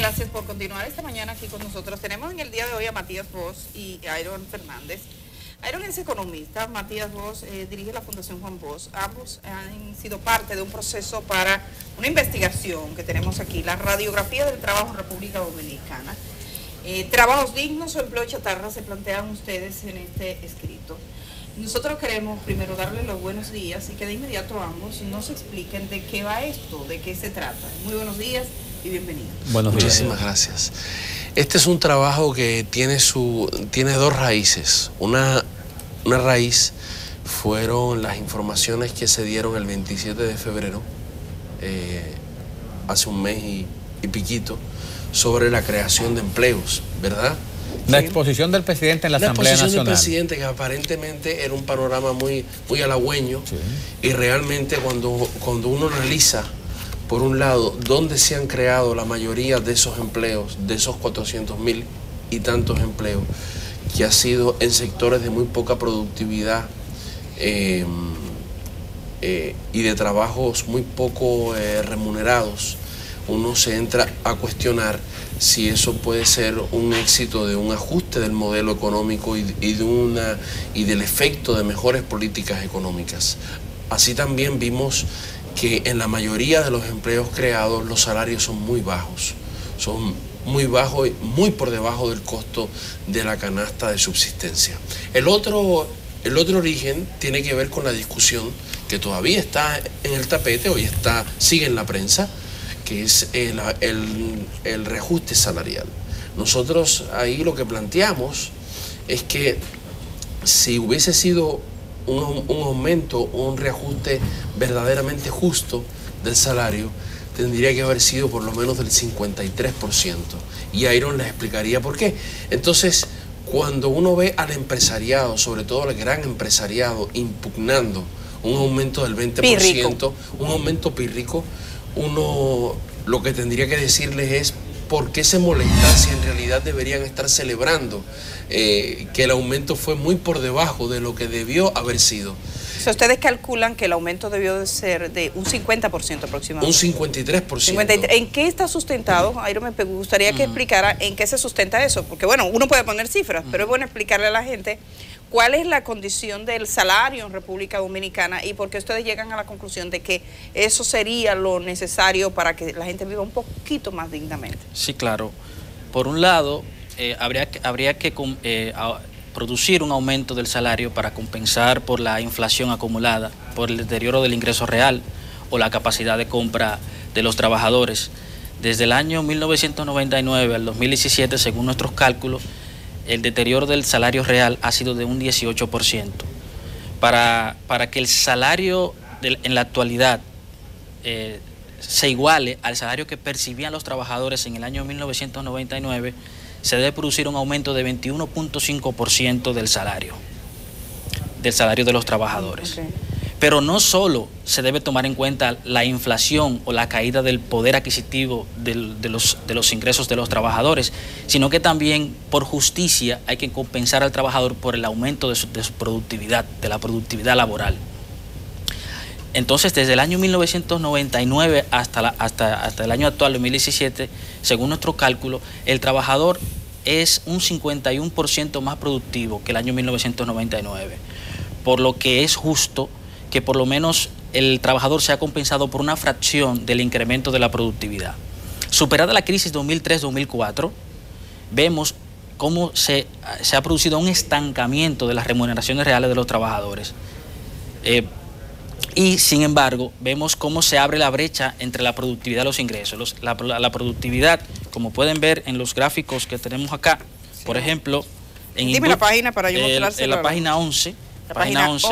gracias por continuar esta mañana aquí con nosotros. Tenemos en el día de hoy a Matías Bosch y Iron Fernández. Iron es economista, Matías Bosch dirige la Fundación Juan Bosch. Ambos han sido parte de un proceso para una investigación que tenemos aquí, la radiografía del trabajo en República Dominicana. Trabajos dignos o empleo chatarra se plantean ustedes en este escrito. Nosotros queremos primero darles los buenos días y que de inmediato ambos nos expliquen de qué va esto, de qué se trata. Muy buenos días y bienvenidos. Buenos días. Muchísimas gracias. Este es un trabajo que tiene dos raíces. Una raíz fueron las informaciones que se dieron el 27 de febrero, hace un mes y piquito, sobre la creación de empleos, ¿verdad? La exposición del presidente en la Asamblea Nacional. La exposición del presidente, que aparentemente era un panorama muy halagüeño, sí. Y realmente cuando uno realiza, por un lado, dónde se han creado la mayoría de esos empleos, de esos 400.000 y tantos empleos, que ha sido en sectores de muy poca productividad y de trabajos muy poco remunerados, uno se entra a cuestionar si eso puede ser un éxito de un ajuste del modelo económico y del efecto de mejores políticas económicas. Así también vimos que en la mayoría de los empleos creados los salarios son muy bajos y muy por debajo del costo de la canasta de subsistencia. El otro origen tiene que ver con la discusión que todavía está en el tapete, hoy sigue en la prensa, que es el reajuste salarial. Nosotros ahí lo que planteamos es que si hubiese sido un aumento, un reajuste verdaderamente justo del salario, tendría que haber sido por lo menos del 53%. Y Iron les explicaría por qué. Entonces, cuando uno ve al empresariado, sobre todo al gran empresariado, impugnando un aumento del 20%, un aumento pírrico, uno lo que tendría que decirles es por qué se molestan si en realidad deberían estar celebrando que el aumento fue muy por debajo de lo que debió haber sido. O sea, ustedes calculan que el aumento debió de ser de un 50% aproximadamente. Un 53%. ¿En qué está sustentado? Airo, me gustaría que explicara en qué se sustenta eso, porque bueno, uno puede poner cifras, pero es bueno explicarle a la gente cuál es la condición del salario en República Dominicana y por qué ustedes llegan a la conclusión de que eso sería lo necesario para que la gente viva un poquito más dignamente. Sí, claro. Por un lado, habría que producir un aumento del salario para compensar por la inflación acumulada, por el deterioro del ingreso real o la capacidad de compra de los trabajadores. Desde el año 1999 al 2017, según nuestros cálculos, el deterioro del salario real ha sido de un 18%. Para que el salario en la actualidad se iguale al salario que percibían los trabajadores en el año 1999, se debe producir un aumento de 21.5% del salario de los trabajadores. Okay. Pero no solo se debe tomar en cuenta la inflación o la caída del poder adquisitivo de los ingresos de los trabajadores, sino que también por justicia hay que compensar al trabajador por el aumento de su productividad, de la productividad laboral. Entonces, desde el año 1999 hasta el año actual, 2017, según nuestro cálculo, el trabajador es un 51% más productivo que el año 1999, por lo que es justo que por lo menos el trabajador sea compensado por una fracción del incremento de la productividad. Superada la crisis 2003-2004, vemos cómo se ha producido un estancamiento de las remuneraciones reales de los trabajadores. Y sin embargo, vemos cómo se abre la brecha entre la productividad y los ingresos. La productividad, como pueden ver en los gráficos que tenemos acá, sí. Por ejemplo, dime la página para yo mostrárselo. En la página 11. La página 11.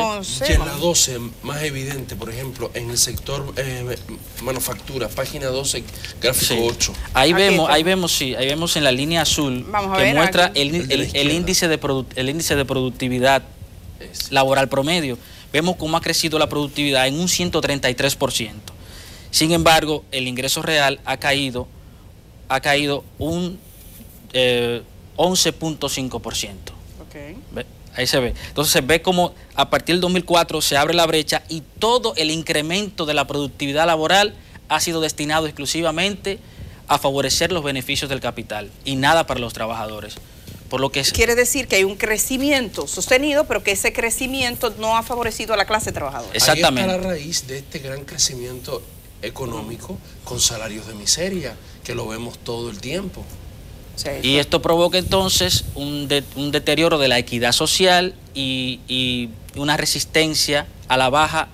Y en la 12, más evidente, por ejemplo, en el sector manufactura, página 12, gráfico sí. 8. Ahí vemos en la línea azul que muestra el índice de productividad laboral promedio. Vemos cómo ha crecido la productividad en un 133%. Sin embargo, el ingreso real ha caído un 11.5%. Okay. Ahí se ve. Entonces se ve como a partir del 2004 se abre la brecha y todo el incremento de la productividad laboral ha sido destinado exclusivamente a favorecer los beneficios del capital y nada para los trabajadores. Por lo que quiere decir que hay un crecimiento sostenido, pero que ese crecimiento no ha favorecido a la clase trabajadora. Exactamente. Ahí está la raíz de este gran crecimiento económico con salarios de miseria, que lo vemos todo el tiempo. Sí, y esto provoca entonces un deterioro de la equidad social y una resistencia a la baja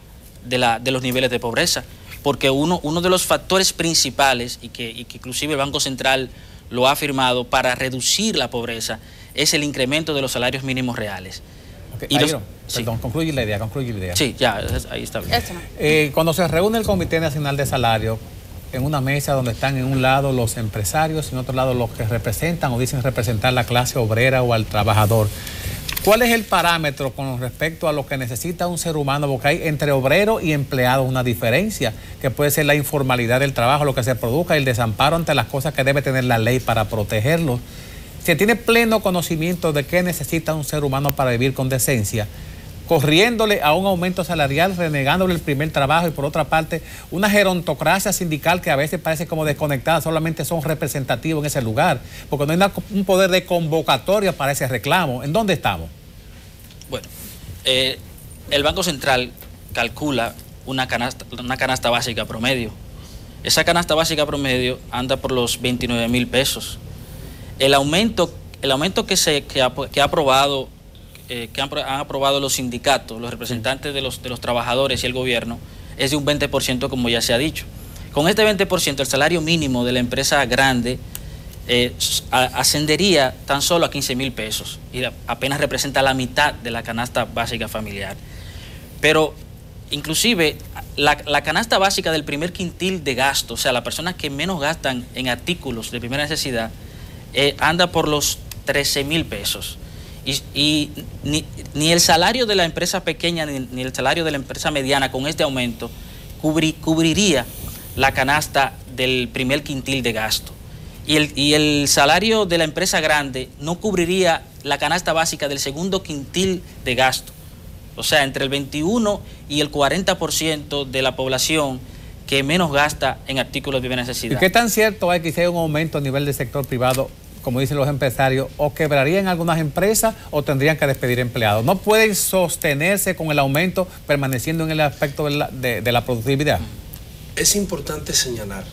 de los niveles de pobreza, porque uno de los factores principales y que inclusive el Banco Central lo ha afirmado para reducir la pobreza es el incremento de los salarios mínimos reales. Okay. Perdón, concluye la idea. Sí, ya, ahí está bien. Cuando se reúne el Comité Nacional de Salario, en una mesa donde están en un lado los empresarios y en otro lado los que representan o dicen representar la clase obrera o al trabajador, ¿cuál es el parámetro con respecto a lo que necesita un ser humano? Porque hay entre obrero y empleado una diferencia, que puede ser la informalidad del trabajo, lo que se produzca, el desamparo ante las cosas que debe tener la ley para protegerlos. Se tiene pleno conocimiento de qué necesita un ser humano para vivir con decencia, corriéndole a un aumento salarial, renegándole el primer trabajo y por otra parte una gerontocracia sindical que a veces parece como desconectada, solamente son representativos en ese lugar, porque no hay un poder de convocatoria para ese reclamo. ¿En dónde estamos? Bueno, el Banco Central calcula una canasta básica promedio. Esa canasta básica promedio anda por los 29,000 pesos. El aumento que ha aprobado que han aprobado los sindicatos, los representantes de los trabajadores y el gobierno, es de un 20%, como ya se ha dicho. Con este 20%, el salario mínimo de la empresa grande ascendería tan solo a 15,000 pesos y apenas representa la mitad de la canasta básica familiar. Pero inclusive la canasta básica del primer quintil de gasto, o sea, las personas que menos gastan en artículos de primera necesidad, anda por los 13,000 pesos. Y ni el salario de la empresa pequeña ni el salario de la empresa mediana con este aumento cubriría la canasta del primer quintil de gasto. Y el salario de la empresa grande no cubriría la canasta básica del segundo quintil de gasto. O sea, entre el 21 y el 40% de la población que menos gasta en artículos de primera necesidad. ¿Y qué tan cierto es que si hay un aumento a nivel del sector privado, como dicen los empresarios, o quebrarían algunas empresas o tendrían que despedir empleados? ¿No pueden sostenerse con el aumento permaneciendo en el aspecto de la productividad? Es importante señalar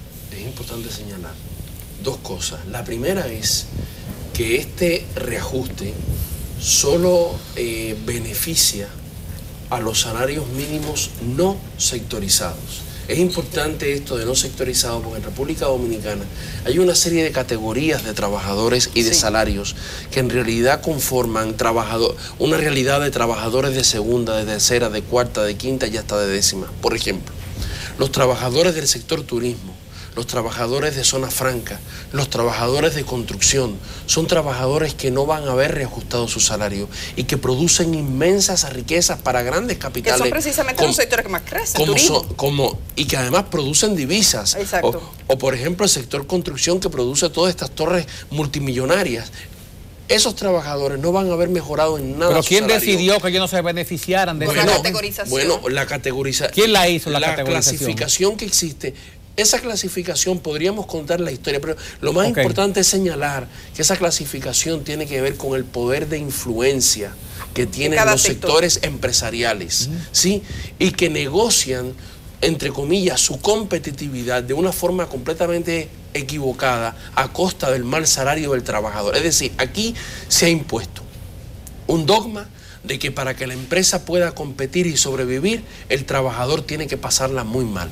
dos cosas. La primera es que este reajuste solo beneficia a los salarios mínimos no sectorizados. Es importante esto de no sectorizado porque en República Dominicana hay una serie de categorías de trabajadores y de salarios que en realidad conforman una realidad de trabajadores de segunda, de tercera, de cuarta, de quinta y hasta de décima. Por ejemplo, los trabajadores del sector turismo, los trabajadores de zona franca, los trabajadores de construcción, son trabajadores que no van a haber reajustado su salario y que producen inmensas riquezas para grandes capitales. Que son precisamente los sectores que más crecen, y que además producen divisas. Exacto. O por ejemplo el sector construcción que produce todas estas torres multimillonarias. Esos trabajadores no van a haber mejorado en nada. ¿Pero quién decidió que ellos no se beneficiaran de la categorización? Bueno, la categorización. ¿Quién la hizo, la categorización? La clasificación que existe. Esa clasificación podríamos contar la historia, pero lo más importante es señalar que esa clasificación tiene que ver con el poder de influencia que tienen los sectores empresariales, ¿sí? Y que negocian, entre comillas, su competitividad de una forma completamente equivocada a costa del mal salario del trabajador. Es decir, aquí se ha impuesto un dogma de que para que la empresa pueda competir y sobrevivir, el trabajador tiene que pasarla muy mal.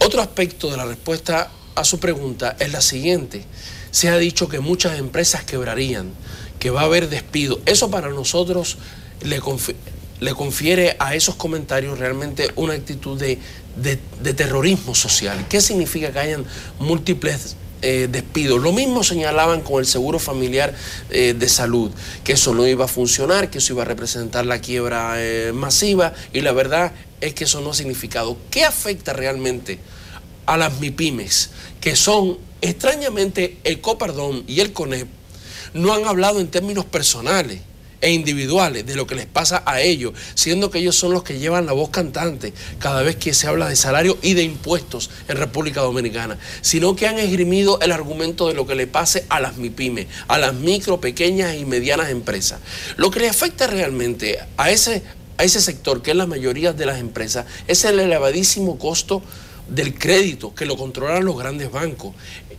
Otro aspecto de la respuesta a su pregunta es la siguiente. Se ha dicho que muchas empresas quebrarían, que va a haber despido. Eso para nosotros le confiere a esos comentarios realmente una actitud de terrorismo social. ¿Qué significa que hayan múltiples despidos? Lo mismo señalaban con el seguro familiar de salud, que eso no iba a funcionar, que eso iba a representar la quiebra masiva, y la verdad es que eso no ha significado. ¿Qué afecta realmente a las MIPYMES? Que son, extrañamente, el COPARDON y el CONEP no han hablado en términos personales. e individuales de lo que les pasa a ellos, siendo que ellos son los que llevan la voz cantante cada vez que se habla de salario y de impuestos en República Dominicana, sino que han esgrimido el argumento de lo que le pase a las MIPYME, a las micro, pequeñas y medianas empresas. Lo que le afecta realmente a ese sector, que es la mayoría de las empresas, es el elevadísimo costo del crédito que lo controlan los grandes bancos.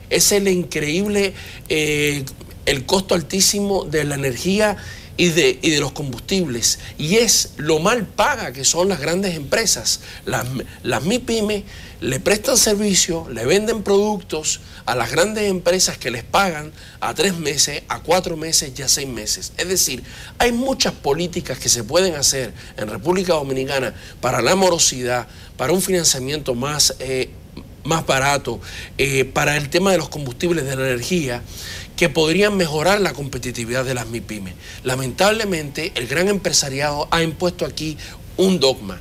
Es el increíble, el costo altísimo de la energía y de los combustibles. Y es lo mal paga que son las grandes empresas. Las MIPYME le prestan servicio, le venden productos a las grandes empresas que les pagan a 3 meses, a 4 meses y a 6 meses. Es decir, hay muchas políticas que se pueden hacer en República Dominicana para la morosidad, para un financiamiento más barato, para el tema de los combustibles, de la energía, que podrían mejorar la competitividad de las MIPYME. Lamentablemente, el gran empresariado ha impuesto aquí un dogma.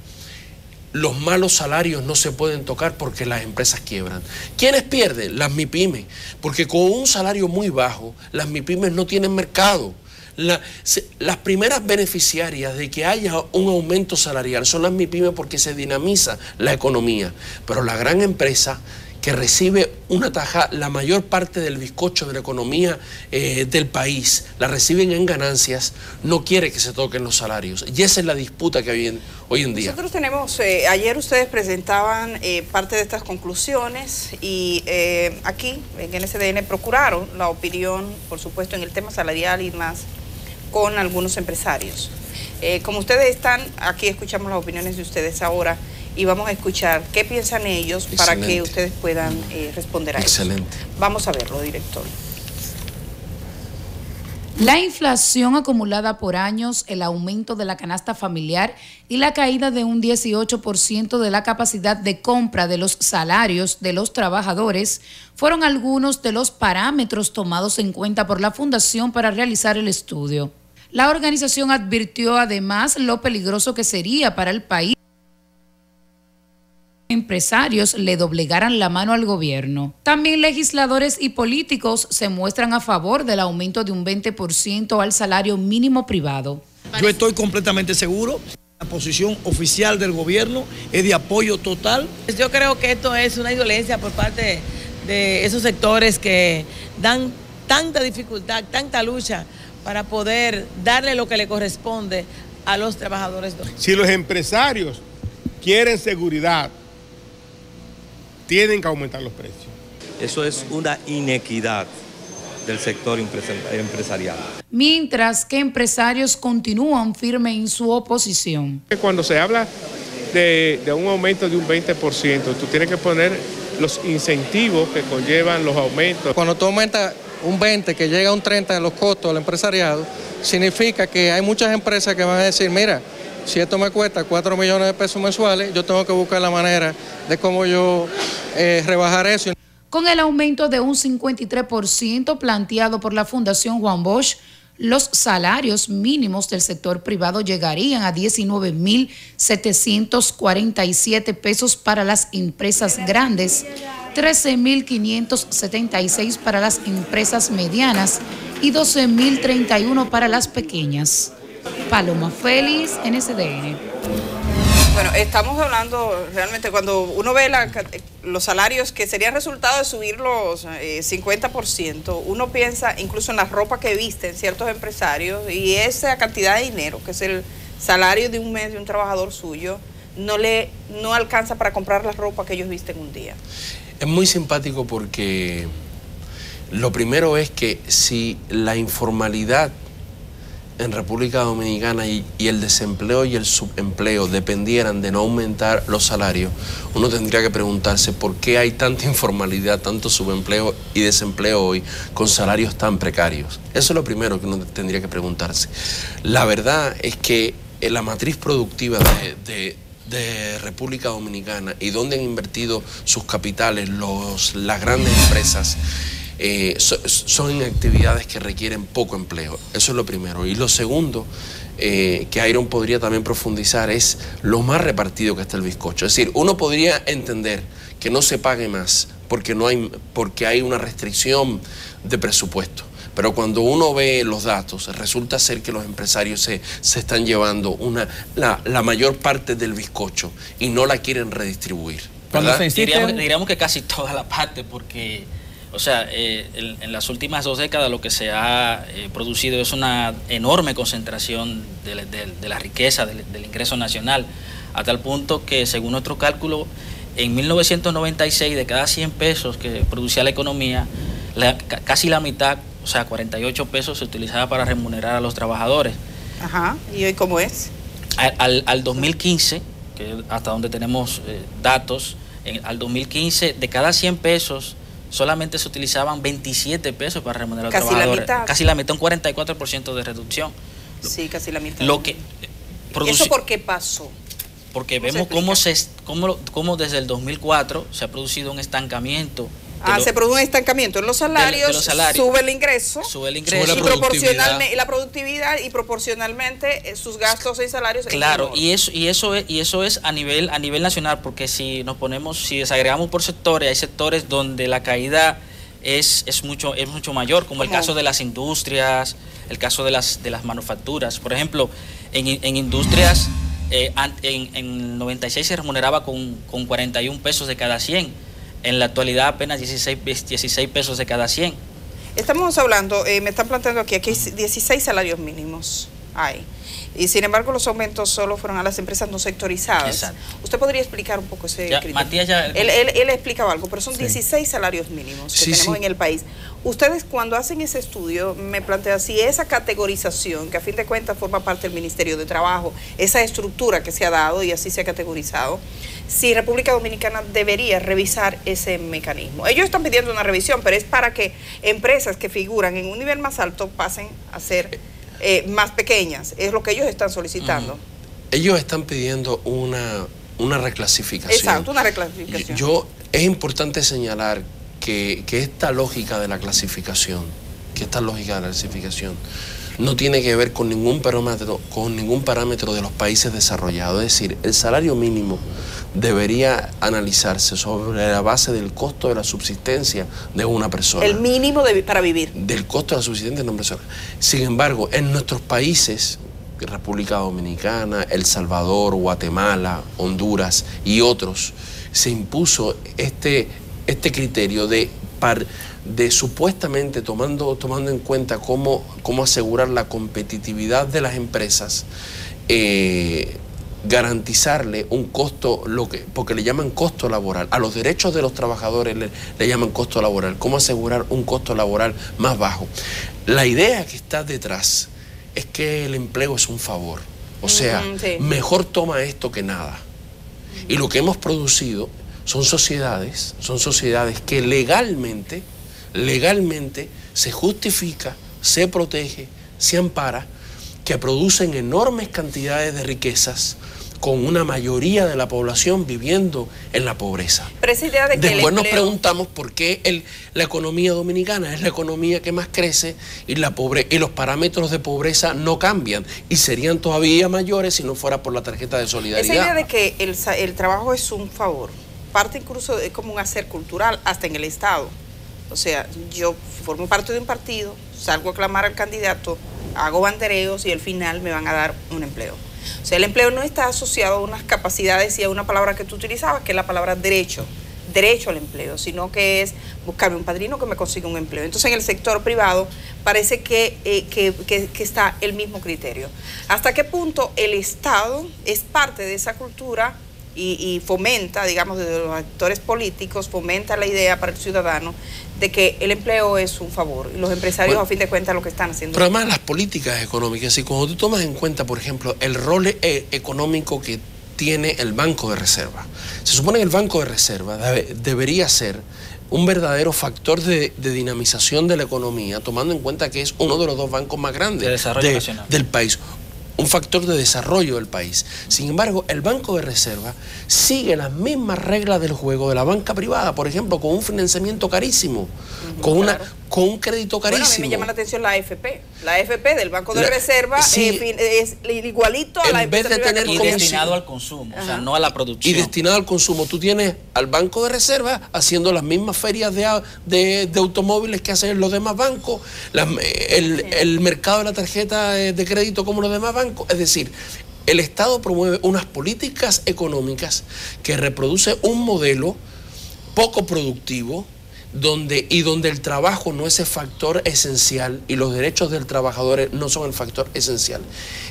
Los malos salarios no se pueden tocar porque las empresas quiebran. ¿Quiénes pierden? Las MIPYME, porque con un salario muy bajo, las MIPYME no tienen mercado. Las primeras beneficiarias de que haya un aumento salarial son las MIPYME porque se dinamiza la economía, pero la gran empresa que recibe una taja, la mayor parte del bizcocho de la economía del país, la reciben en ganancias, no quiere que se toquen los salarios. Y esa es la disputa que hay hoy en día. Nosotros tenemos, ayer ustedes presentaban parte de estas conclusiones y aquí en NSDN procuraron la opinión, por supuesto, en el tema salarial y más, con algunos empresarios. Como ustedes están, aquí escuchamos las opiniones de ustedes ahora y vamos a escuchar qué piensan ellos. Excelente. Para que ustedes puedan responder a eso. Excelente. Vamos a verlo, director. La inflación acumulada por años, el aumento de la canasta familiar y la caída de un 18% de la capacidad de compra de los salarios de los trabajadores fueron algunos de los parámetros tomados en cuenta por la Fundación para realizar el estudio. La organización advirtió además lo peligroso que sería para el país empresarios le doblegaran la mano al gobierno. También legisladores y políticos se muestran a favor del aumento de un 20% al salario mínimo privado. Yo estoy completamente seguro. La posición oficial del gobierno es de apoyo total. Yo creo que esto es una indolencia por parte de esos sectores que dan tanta dificultad, tanta lucha para poder darle lo que le corresponde a los trabajadores. Si los empresarios quieren seguridad, tienen que aumentar los precios. Eso es una inequidad del sector empresarial. Mientras que empresarios continúan firmes en su oposición. Cuando se habla de un aumento de un 20%, tú tienes que poner los incentivos que conllevan los aumentos. Cuando tú aumentas un 20, que llega a un 30 de los costos del empresariado, significa que hay muchas empresas que van a decir, mira, si esto me cuesta 4 millones de pesos mensuales, yo tengo que buscar la manera de cómo yo rebajar eso. Con el aumento de un 53% planteado por la Fundación Juan Bosch, los salarios mínimos del sector privado llegarían a 19.747 pesos para las empresas grandes, 13.576 para las empresas medianas y 12.031 para las pequeñas. Paloma Félix, NSDN. Bueno, estamos hablando realmente cuando uno ve los salarios que serían resultado de subir los 50%, uno piensa incluso en la ropa que visten ciertos empresarios y esa cantidad de dinero, que es el salario de un mes de un trabajador suyo, no alcanza para comprar la ropa que ellos visten un día. Es muy simpático porque lo primero es que si la informalidad en República Dominicana y el desempleo y el subempleo dependieran de no aumentar los salarios, uno tendría que preguntarse por qué hay tanta informalidad, tanto subempleo y desempleo hoy con salarios tan precarios. Eso es lo primero que uno tendría que preguntarse. La verdad es que la matriz productiva de República Dominicana y donde han invertido sus capitales las grandes empresas, son en actividades que requieren poco empleo. Eso es lo primero. Y lo segundo, que Iron podría también profundizar, es lo más repartido que está el bizcocho. Es decir, uno podría entender que no se pague más porque hay una restricción de presupuesto. Pero cuando uno ve los datos, resulta ser que los empresarios se están llevando la mayor parte del bizcocho y no la quieren redistribuir. Diríamos que casi toda la parte, porque, o sea, en las últimas 2 décadas lo que se ha producido es una enorme concentración de la riqueza, del ingreso nacional, a tal punto que, según nuestro cálculo, en 1996, de cada 100 pesos que producía la economía, casi la mitad, o sea, 48 pesos, se utilizaba para remunerar a los trabajadores. Ajá, ¿y hoy cómo es? Al 2015, que hasta donde tenemos datos, al 2015, de cada 100 pesos, solamente se utilizaban 27 pesos para remunerar a los trabajadores. Casi la mitad, un 44% de reducción. Sí, casi la mitad. ¿Eso por qué pasó? Porque vemos cómo desde el 2004 se ha producido un estancamiento. Se produce un estancamiento en los salarios, sube el ingreso, y la productividad y proporcionalmente sus gastos y salarios. Claro, y eso es a nivel nacional, porque si desagregamos por sectores, hay sectores donde la caída es mucho mayor, como el caso de las industrias, el caso de las manufacturas. Por ejemplo, en industrias, en 96 se remuneraba con 41 pesos de cada 100. En la actualidad apenas 16 pesos de cada 100. Estamos hablando, me están planteando aquí 16 salarios mínimos hay. Y sin embargo los aumentos solo fueron a las empresas no sectorizadas. Exacto. ¿Usted podría explicar un poco ese criterio? Matías él explicaba algo, pero son 16 salarios mínimos que tenemos en el país. Ustedes cuando hacen ese estudio me plantean si esa categorización, que a fin de cuentas forma parte del Ministerio de Trabajo, esa estructura que se ha dado y así se ha categorizado, si República Dominicana debería revisar ese mecanismo. Ellos están pidiendo una revisión, pero es para que empresas que figuran en un nivel más alto pasen a ser más pequeñas. Es lo que ellos están solicitando. Ellos están pidiendo una reclasificación. Exacto, una reclasificación. Es importante señalar que esta lógica de la clasificación, no tiene que ver con ningún parámetro de los países desarrollados. Es decir, el salario mínimo debería analizarse sobre la base del costo de la subsistencia de una persona. El mínimo para vivir. Del costo de la subsistencia de una persona. Sin embargo, en nuestros países, República Dominicana, El Salvador, Guatemala, Honduras y otros, se impuso este criterio de supuestamente tomando en cuenta cómo asegurar la competitividad de las empresas, garantizarle un costo, porque le llaman costo laboral, a los derechos de los trabajadores le llaman costo laboral, cómo asegurar un costo laboral más bajo. La idea que está detrás es que el empleo es un favor, o sea, mejor toma esto que nada. Y lo que hemos producido son sociedades que legalmente se justifica, se protege, se ampara, que producen enormes cantidades de riquezas con una mayoría de la población viviendo en la pobreza. Pero esa idea de que después nos preguntamos por qué la economía dominicana es la economía que más crece y los parámetros de pobreza no cambian y serían todavía mayores si no fuera por la tarjeta de solidaridad. Esa idea de que el trabajo es un favor, parte incluso es como un hacer cultural hasta en el Estado. O sea, yo formo parte de un partido, salgo a clamar al candidato, hago bandereos y al final me van a dar un empleo. O sea, el empleo no está asociado a unas capacidades y a una palabra que tú utilizabas, que es la palabra derecho al empleo, sino que es buscarme un padrino que me consiga un empleo. Entonces, en el sector privado parece que está el mismo criterio. ¿Hasta qué punto el Estado es parte de esa cultura y fomenta, digamos, desde los actores políticos, fomenta la idea para el ciudadano de que el empleo es un favor y los empresarios, a fin de cuentas, lo que están haciendo? Pero además las políticas económicas, y cuando tú tomas en cuenta, por ejemplo, el rol económico que tiene el Banco de Reserva, se supone que el Banco de Reserva debería ser un verdadero factor de dinamización de la economía, tomando en cuenta que es uno de los 2 bancos más grandes del país, un factor de desarrollo del país. Sin embargo, el Banco de Reserva sigue las mismas reglas del juego de la banca privada, por ejemplo, con un financiamiento carísimo, con con un crédito carísimo. Bueno, a mí me llama la atención la AFP. La AFP del Banco de Reserva sí, es igualito a la empresa privada. Y destinado al consumo, o sea, no a la producción. Y destinado al consumo. Tú tienes al Banco de Reserva haciendo las mismas ferias de automóviles que hacen los demás bancos, el mercado de la tarjeta de crédito como los demás bancos. Es decir, el Estado promueve unas políticas económicas que reproduce un modelo poco productivo, donde el trabajo no es el factor esencial y los derechos del trabajador no son el factor esencial.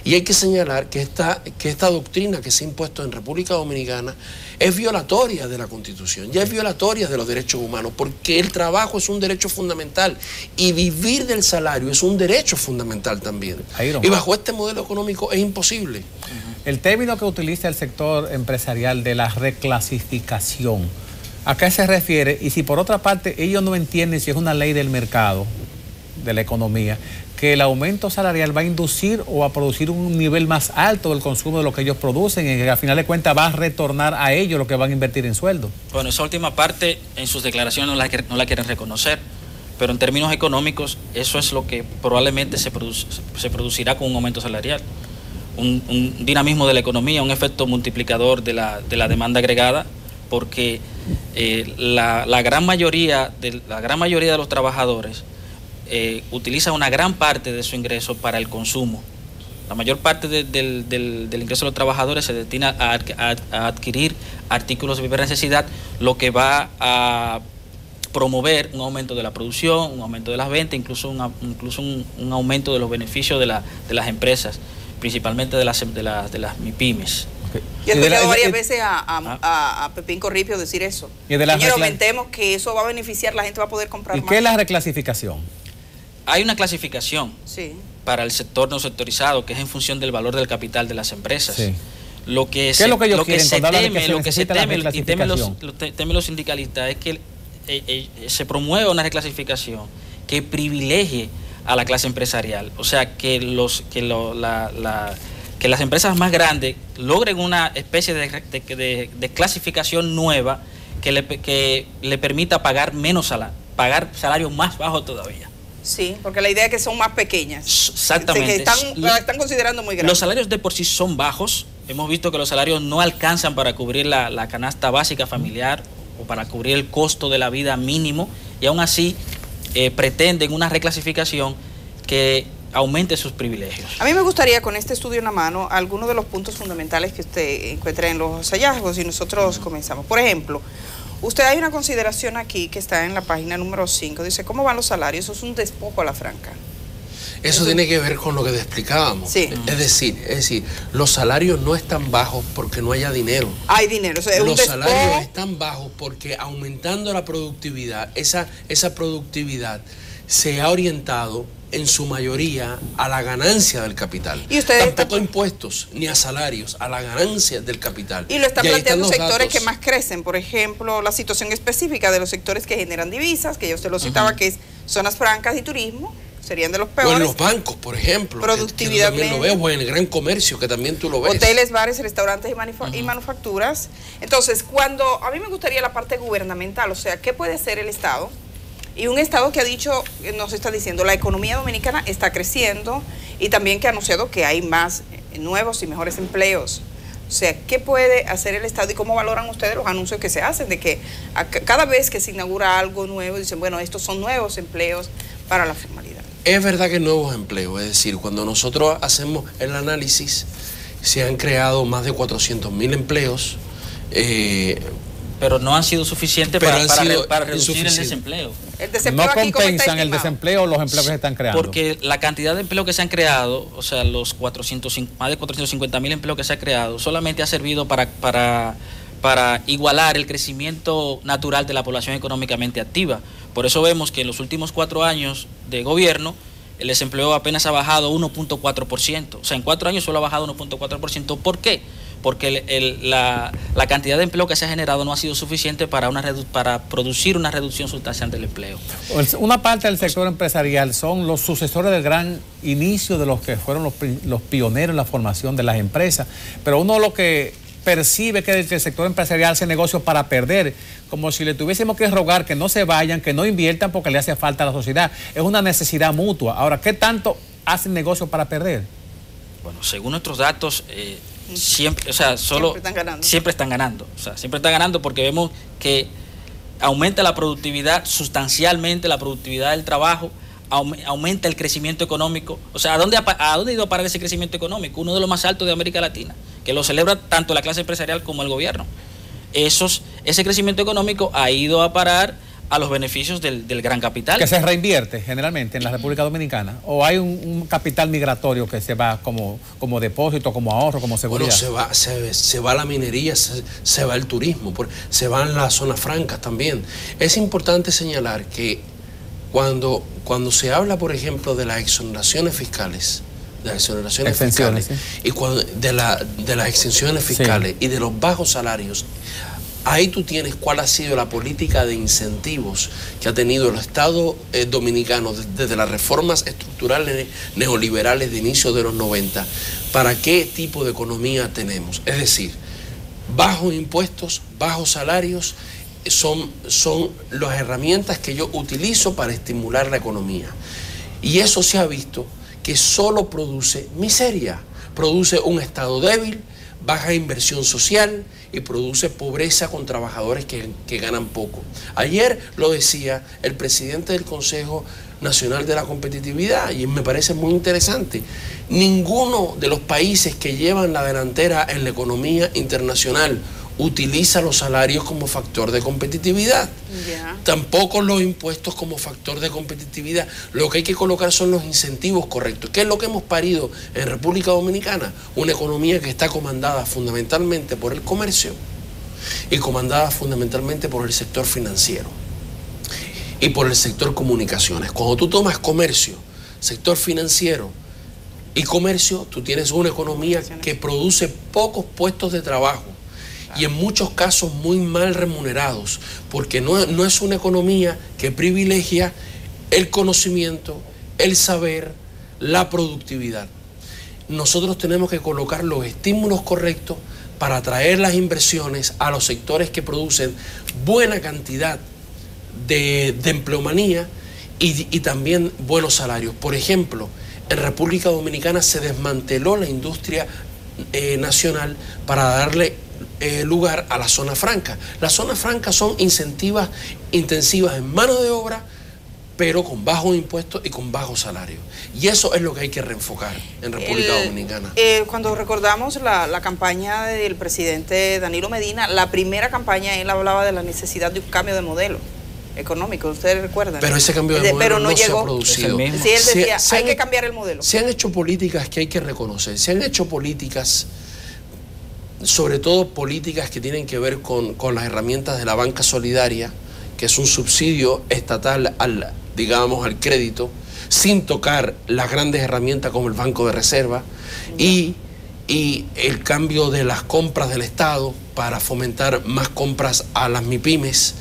Y hay que señalar que esta doctrina que se ha impuesto en República Dominicana es violatoria de la Constitución, ya es violatoria de los derechos humanos, porque el trabajo es un derecho fundamental y vivir del salario es un derecho fundamental también. Y bajo este modelo económico es imposible. El término que utiliza el sector empresarial de la reclasificación, ¿a qué se refiere? Y si por otra parte ellos no entienden si es una ley del mercado, de la economía, que el aumento salarial va a inducir o a producir un nivel más alto del consumo de lo que ellos producen y que al final de cuentas va a retornar a ellos lo que van a invertir en sueldo. Bueno, esa última parte en sus declaraciones no la quieren reconocer, pero en términos económicos eso es lo que probablemente se producirá con un aumento salarial. Un dinamismo de la economía, un efecto multiplicador de la demanda agregada, porque la gran mayoría de los trabajadores utiliza una gran parte de su ingreso para el consumo. La mayor parte del ingreso de los trabajadores se destina a adquirir artículos de primera necesidad, lo que va a promover un aumento de la producción, un aumento de las ventas, incluso un aumento de los beneficios de las empresas, principalmente de las MIPYMES. Yo he escuchado varias veces a Pepín Corripio decir eso. Señor, aumentemos que eso va a beneficiar, la gente va a poder comprar más. ¿Y qué es la reclasificación? Hay una clasificación para el sector no sectorizado, que es en función del valor del capital de las empresas. Sí. Lo que se teme los sindicalistas es que se promueva una reclasificación que privilegie a la clase empresarial. O sea, que las empresas más grandes logren una especie de clasificación nueva que le permita pagar pagar salarios más bajos todavía. Sí, porque la idea es que son más pequeñas. Exactamente. La están considerando muy grande. Los salarios de por sí son bajos. Hemos visto que los salarios no alcanzan para cubrir la canasta básica familiar o para cubrir el costo de la vida mínimo, y aún así pretenden una reclasificación que aumente sus privilegios. A mí me gustaría, con este estudio en la mano, algunos de los puntos fundamentales que usted encuentra en los hallazgos y nosotros comenzamos. Por ejemplo, hay una consideración aquí que está en la página número 5, dice, ¿cómo van los salarios? Eso es un despojo a la franca. Eso tiene que ver con lo que te explicábamos. Sí. Es decir, los salarios no están bajos porque no haya dinero. Hay dinero. O sea, los salarios están bajos porque aumentando la productividad, esa productividad se ha orientado en su mayoría a la ganancia del capital. ¿Y ustedes tampoco a impuestos ni a salarios, a la ganancia del capital? Y lo están planteando sectores que más crecen. Por ejemplo, la situación específica de los sectores que generan divisas, que yo usted lo citaba, que es zonas francas y turismo, serían de los peores. O en los bancos, por ejemplo. Productividad. Que también lo veo, o en el gran comercio, que también tú lo ves. Hoteles, bares, restaurantes y manufacturas. Entonces, a mí me gustaría la parte gubernamental, o sea, ¿qué puede hacer el Estado? Y un Estado que nos está diciendo, la economía dominicana está creciendo y también que ha anunciado que hay más nuevos y mejores empleos. O sea, ¿qué puede hacer el Estado y cómo valoran ustedes los anuncios que se hacen? De que cada vez que se inaugura algo nuevo, dicen, bueno, estos son nuevos empleos para la formalidad. Es verdad que nuevos empleos, es decir, cuando nosotros hacemos el análisis, se han creado más de 400.000 empleos. Pero no han sido suficientes para reducir el desempleo. No compensan el desempleo o los empleos que se están creando. Porque la cantidad de empleos que se han creado, o sea, más de 450.000 empleos que se han creado, solamente ha servido para igualar el crecimiento natural de la población económicamente activa. Por eso vemos que en los últimos 4 años de gobierno, el desempleo apenas ha bajado 1.4%. O sea, en 4 años solo ha bajado 1.4%. ¿Por qué? Porque la cantidad de empleo que se ha generado no ha sido suficiente para producir una reducción sustancial del empleo. Una parte del sector empresarial son los sucesores del gran inicio de los que fueron los pioneros en la formación de las empresas, pero uno lo que percibe que el sector empresarial hace negocios para perder, como si le tuviésemos que rogar que no se vayan, que no inviertan porque le hace falta a la sociedad. Es una necesidad mutua. Ahora, ¿qué tanto hacen negocios para perder? Bueno, según nuestros datos, siempre están ganando. O sea, siempre están ganando porque vemos que aumenta la productividad sustancialmente, la productividad del trabajo, aumenta el crecimiento económico. O sea, ¿a dónde ha ido a parar ese crecimiento económico? Uno de los más altos de América Latina, que lo celebra tanto la clase empresarial como el gobierno. Ese crecimiento económico ha ido a parar a los beneficios del gran capital. ¿Que se reinvierte generalmente en la República Dominicana? ¿O hay un capital migratorio que se va como depósito, como ahorro, como seguridad? Bueno, se va la minería, se va el turismo, se van las zonas francas también. Es importante señalar que cuando se habla, por ejemplo, de las exoneraciones fiscales, y de las exenciones fiscales y de los bajos salarios, ahí tú tienes cuál ha sido la política de incentivos que ha tenido el Estado dominicano desde las reformas estructurales neoliberales de inicio de los 90, para qué tipo de economía tenemos. Es decir, bajos impuestos, bajos salarios, son las herramientas que yo utilizo para estimular la economía. Y eso se ha visto que solo produce miseria, produce un Estado débil, baja inversión social y produce pobreza con trabajadores que ganan poco. Ayer lo decía el presidente del Consejo Nacional de la Competitividad y me parece muy interesante. Ninguno de los países que llevan la delantera en la economía internacional utiliza los salarios como factor de competitividad. Tampoco los impuestos como factor de competitividad. Lo que hay que colocar son los incentivos correctos. ¿Qué es lo que hemos parido en República Dominicana? Una economía que está comandada fundamentalmente por el comercio y comandada fundamentalmente por el sector financiero y por el sector comunicaciones. Cuando tú tomas comercio, sector financiero y comercio, tú tienes una economía que produce pocos puestos de trabajo y en muchos casos muy mal remunerados, porque no es una economía que privilegia el conocimiento, el saber, la productividad. Nosotros tenemos que colocar los estímulos correctos para atraer las inversiones a los sectores que producen buena cantidad de empleomanía y también buenos salarios. Por ejemplo, en República Dominicana se desmanteló la industria nacional para darle lugar a la zona franca. Las zonas francas son intensivas en mano de obra, pero con bajos impuestos y con bajos salarios. Y eso es lo que hay que reenfocar en República Dominicana. Cuando recordamos la campaña del presidente Danilo Medina, la primera campaña él hablaba de la necesidad de un cambio de modelo económico, ustedes recuerdan. Pero ese cambio de modelo no se ha producido. Sí, él decía, hay que cambiar el modelo. Se han hecho políticas que hay que reconocer, se han hecho políticas, sobre todo políticas que tienen que ver con las herramientas de la banca solidaria, que es un subsidio estatal al crédito, sin tocar las grandes herramientas como el Banco de Reserva y el cambio de las compras del Estado para fomentar más compras a las MIPYMES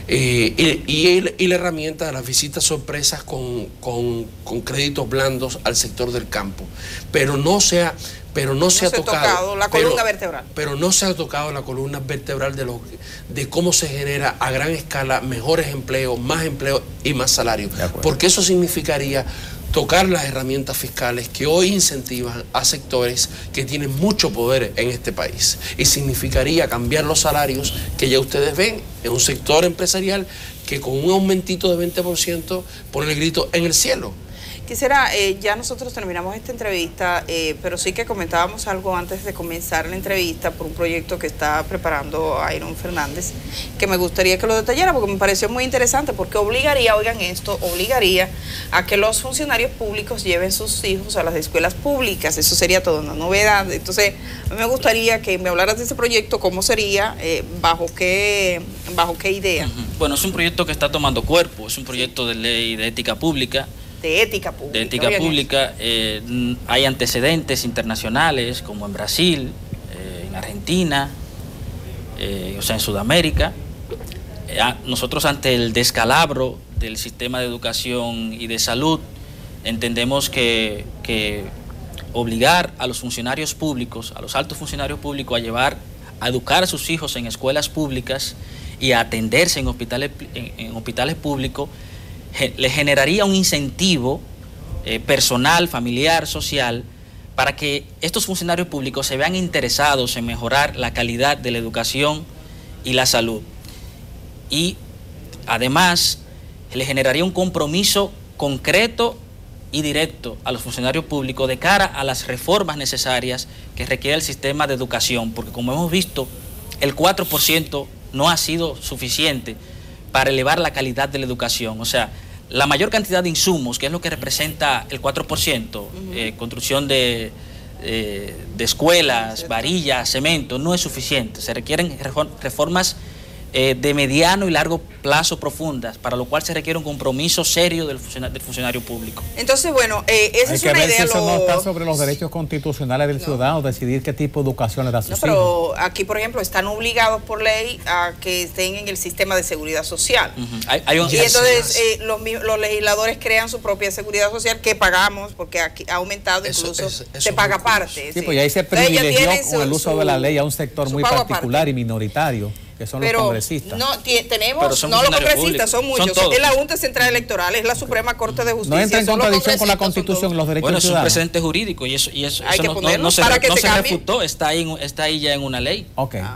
y la herramienta de las visitas sorpresas con créditos blandos al sector del campo. Pero no se ha tocado la columna vertebral. Pero no se ha tocado la columna vertebral de cómo se genera a gran escala mejores empleos, más empleo y más salario. Porque eso significaría tocar las herramientas fiscales que hoy incentivan a sectores que tienen mucho poder en este país. Y significaría cambiar los salarios que ya ustedes ven en un sector empresarial que con un aumentito de 20% pone el grito en el cielo. Quisiera, ya nosotros terminamos esta entrevista, pero sí que comentábamos algo antes de comenzar la entrevista por un proyecto que está preparando Iron Fernández, que me gustaría que lo detallara porque me pareció muy interesante, porque obligaría, oigan esto, obligaría a que los funcionarios públicos lleven sus hijos a las escuelas públicas. Eso sería toda una novedad. Entonces, a mí me gustaría que me hablaras de ese proyecto, cómo sería, bajo qué idea. Bueno, es un proyecto que está tomando cuerpo, es un proyecto de ley de ética pública. De ética pública. De ética pública. Hay antecedentes internacionales como en Brasil, en Argentina, o sea, en Sudamérica. Nosotros ante el descalabro del sistema de educación y de salud, entendemos que obligar a los funcionarios públicos, a los altos funcionarios públicos a llevar a educar a sus hijos en escuelas públicas y a atenderse en hospitales públicos, le generaría un incentivo personal, familiar, social, para que estos funcionarios públicos se vean interesados en mejorar la calidad de la educación y la salud. Y además le generaría un compromiso concreto y directo a los funcionarios públicos de cara a las reformas necesarias que requiere el sistema de educación, porque como hemos visto, el 4% no ha sido suficiente para elevar la calidad de la educación. O sea, la mayor cantidad de insumos, que es lo que representa el 4%, construcción de escuelas, varillas, cemento, no es suficiente. Se requieren reformas de mediano y largo plazo profundas, para lo cual se requiere un compromiso serio del funcionario público. Entonces, bueno, esa es una idea. Si eso no está sobre los derechos constitucionales del ciudadano, decidir qué tipo de educación le da a sus hijos. Pero aquí, por ejemplo, están obligados por ley a que estén en el sistema de seguridad social. Y entonces los legisladores crean su propia seguridad social que pagamos, porque aquí ha aumentado, incluso se paga aparte. Sí, pues ya ahí se privilegió con el uso de la ley a un sector muy particular y minoritario, que son los congresistas. No, tenemos, no los congresistas, son muchos. Es la Junta Central Electoral, es la Suprema Corte de Justicia. No entra en contradicción con la Constitución y los derechos ciudadanos. Bueno, es un precedente jurídico y eso no se refutó, está ahí ya en una ley.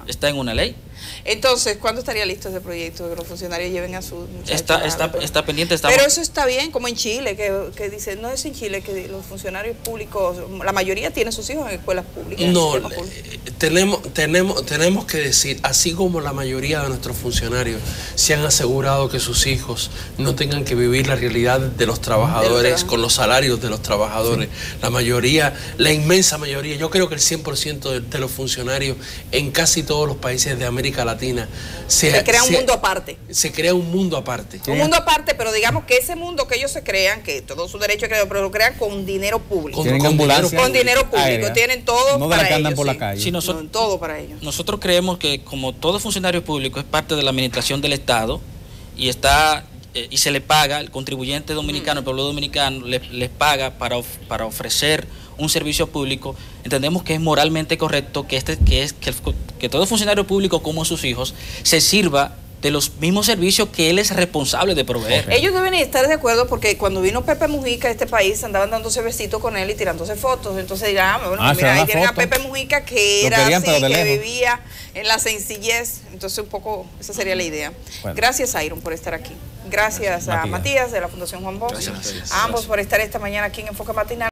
Está en una ley. Entonces, ¿cuándo estaría listo ese proyecto? Que los funcionarios lleven a su... Está pendiente. Pero eso está bien, como en Chile, que dice, no es en Chile, que los funcionarios públicos, la mayoría tiene sus hijos en escuelas públicas. No, tenemos que decir, así como la mayoría de nuestros funcionarios se han asegurado que sus hijos no tengan que vivir la realidad de los trabajadores con los salarios de los trabajadores, la mayoría, la inmensa mayoría, yo creo que el 100% de los funcionarios en casi todos los países de América Latina se crea un mundo aparte. Se crea un mundo aparte. Un mundo aparte, pero digamos que ese mundo que ellos se crean, que todo su derecho creado, pero lo crean con dinero público. Con dinero público. Aérea. Tienen todo no para que andan ellos. Por la calle. Sí, todo para ellos. Nosotros creemos que como todo funcionario público es parte de la administración del Estado y y se le paga, el contribuyente dominicano, el pueblo dominicano les paga para ofrecer un servicio público, entendemos que es moralmente correcto que todo funcionario público, como sus hijos, se sirva de los mismos servicios que él es responsable de proveer. Ellos deben estar de acuerdo, porque cuando vino Pepe Mujica a este país andaban dándose besitos con él y tirándose fotos. Entonces dirán, mira, ahí tienen a Pepe Mujica, que era así, que vivía en la sencillez. Entonces un poco esa sería la idea. Bueno. Gracias, Iron, por estar aquí. Gracias a Matías de la Fundación Juan Bosch. A ambos por estar esta mañana aquí en Enfoque Matinal.